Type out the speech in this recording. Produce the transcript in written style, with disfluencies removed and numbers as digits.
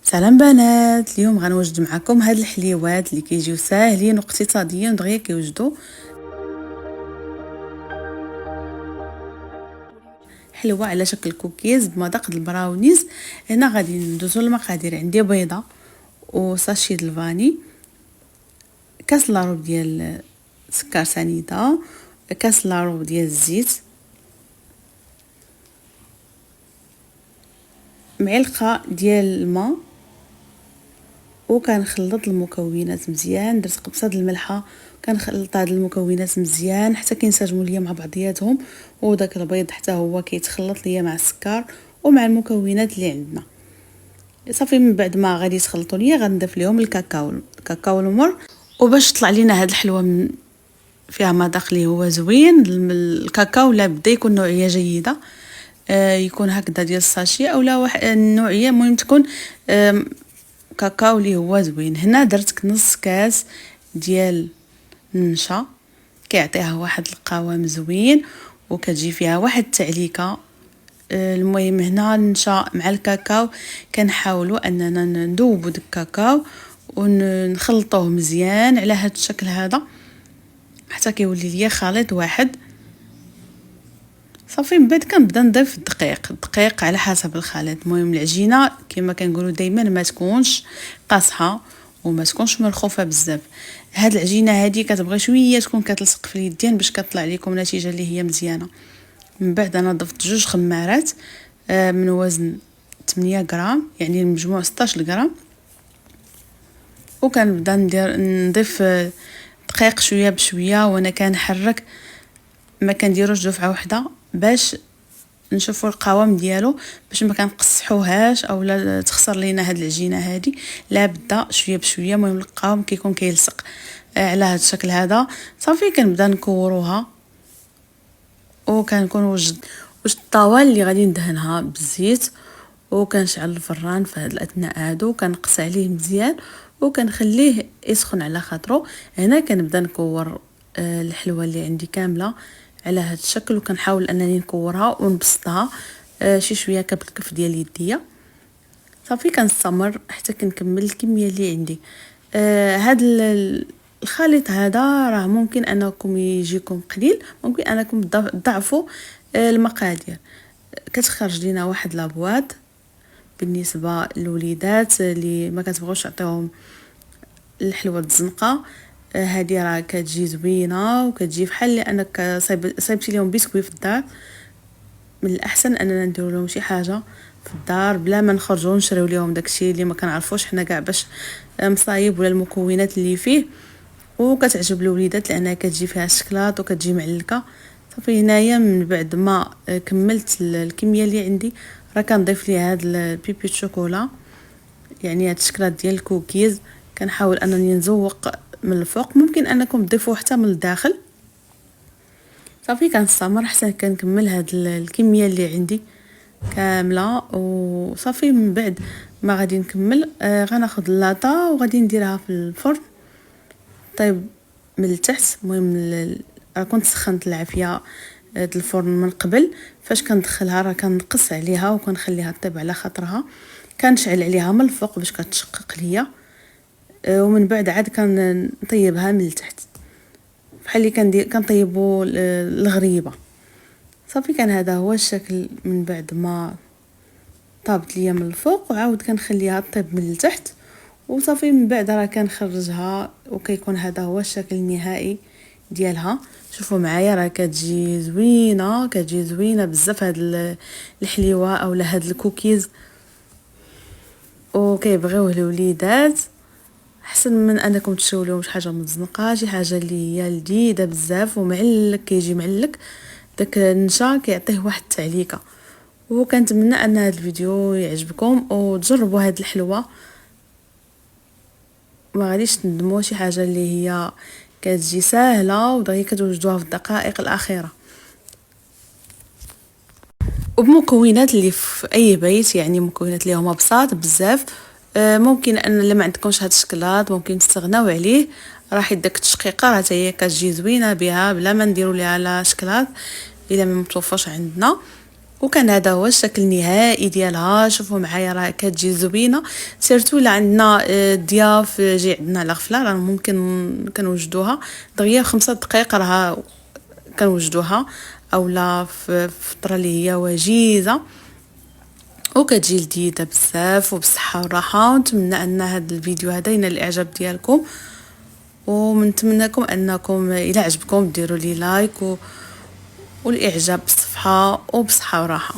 سلام بنات، اليوم غنوجد معكم هاد الحليوات اللي كيجيو ساهلين واقتصاديين ودغيا كيوجدوا. حلوه على شكل كوكيز بمذاق البراونيز. هنا غادي ندوزو المقادير. عندي بيضه وساشي د الفاني، كاس لاروب ديال سكر سنيده، كاس لاروب ديال الزيت، معلقه ديال الماء، وكنخلط المكونات مزيان. درت قبصه د الملحه، كنخلط هاد المكونات مزيان حتى كينسجموا ليا مع بعضياتهم، وداك البيض حتى هو كيتخلط ليا مع السكر ومع المكونات اللي عندنا. صافي من بعد ما غادي يتخلطوا ليا غنضيف ليهم الكاكاو المر. وباش تطلع لينا هاد الحلوه فيها مذاق اللي هو زوين، الكاكاو لا بدا يكون نوعيه جيده، يكون هكذا ديال الساشي اولا واحد النوعيه، المهم تكون كاكاو اللي هو زوين. هنا درت نص كاس ديال النشا، كيعطيها واحد القوام زوين وكتجي فيها واحد التعليكه. المهم هنا النشا مع الكاكاو كنحاولوا اننا نذوبوا داك الكاكاو ونخلطوه مزيان على هذا الشكل هذا حتى كيولي ليا خليط واحد. صافي من بعد كنبدا نضيف الدقيق على حسب الخليط. المهم العجينه كما كنقولوا دائما ما تكونش قاصحه وما تكونش مرخوفه بزاف. هاد العجينه هذه كتبغي شويه تكون كتلصق في اليدين باش كطلع لكم نتيجه اللي هي مزيانه. من بعد انا ضفت 2 خمارات من وزن 8 غرام، يعني المجموع 16 غرام. وكنبدا نضيف دقيق شويه بشويه وانا كنحرك، ما كنديروش دفعه واحده باش نشوفوا القوام ديالو، باش ما كنقصحوهاش اولا تخسر لينا هاد العجينه هذه. لا بدا شويه بشويه، المهم القوام كيكون كيلصق على هاد الشكل هذا. صافي كنبدا نكوروها وكنكون وجد الطاوه اللي غادي ندهنها بالزيت، وكنشعل الفران في هاد الاثناء هادو، كنقص عليه مزيان وكنخليه يسخن على خاطرو. هنا كنبدا نكور الحلوه اللي عندي كامله على هاد الشكل، وكنحاول انني نكورها ونبسطها شي شويه بالكف ديال يديا. صافي كنستمر حتى كنكمل الكميه اللي عندي. هاد الخليط هذا راه ممكن انكم يجيكم قليل، ممكن انكم تضعفوا المقادير. كتخرج لينا واحد لابواط بالنسبه للوليدات اللي ما كتبغوش تعطيهم الحلوه الزنقه. هذه راه كتجي زوينه وكتجي بحال لانك صايبتي لهم بسكوي في الدار. من الاحسن اننا نديروا لهم شي حاجه في الدار بلا ما نخرجوا نشريو لهم داكشي اللي ما كنعرفوش حنا كاع باش مصايب ولا المكونات اللي فيه. وكتعجب الوليدات لانها كتجي فيها الشكلاط وكتجي معلكه. صافي هنايا من بعد ما كملت الكميه اللي عندي راه كنضيف ليها هاد البيبي شوكولا، يعني هاد الشكلاط ديال الكوكيز. كنحاول انني نزوق من الفوق، ممكن انكم تضيفوه حتى من الداخل. صافي كنستمر حتى كنكمل هاد الكميه اللي عندي كامله. وصافي من بعد ما غادي نكمل غناخذ اللاطه وغادي نديرها في الفرن طيب من التحت. المهم كنت سخنت العافيه الفرن من قبل، فاش كندخلها راه كنقص عليها وكنخليها طيب على خاطرها، كنشعل عليها من الفوق باش كتشقق ليا، ومن بعد عاد كنطيبها من التحت بحال اللي كنطيبوا الغريبه. صافي كان هذا هو الشكل من بعد ما طابت ليا من الفوق، وعاود كنخليها طيب من التحت. وصافي من بعد راه كنخرجها وكيكون هذا هو الشكل النهائي ديالها. شوفوا معايا راه كتجي زوينه، كتجي زوينه بزاف هاد الحليوه اولا هاد الكوكيز، وكيبغيوه الوليدات. احسن من انكم تشريو لهم شي حاجه مزنقه، شي حاجه اللي هي لذيذه بزاف ومعلك، كيجي معلك داك النشا كيعطيه واحد التعليكه. وكنتمنى ان هذا الفيديو يعجبكم وتجربوا هذه الحلوه، ما غاديش تندموا. شي حاجه اللي هي كتجي ساهله ودغيا كتوجدوها في الدقائق الاخيره وبمكونات اللي في اي بيت، يعني مكونات اللي هما بساط بزاف. ممكن ان لما عندكمش هاد الشكلاط ممكن تستغناو عليه، راح داك التشقيقه راه هي كتجي زوينه بها بلا ما نديروا ليها لا شكلاط الا ما متوفرش عندنا. وكان هذا هو الشكل النهائي ديالها. شوفوا معايا راه كتجي زوينه، سيرتو الا عندنا ضياف جاي عندنا على غفله راه ممكن كنوجدوها دغيا 5 دقائق راه كنوجدوها، اولا في فتره اللي هي وجيزه وكتجي لذيذه بزاف وبصحه وراحه. ونتمنى ان هذا الفيديو هذا ينال الاعجاب ديالكم، ومنتمنىكم انكم الى عجبكم ديروا لي لايك والاعجاب بالصفحه وبصحه وراحه.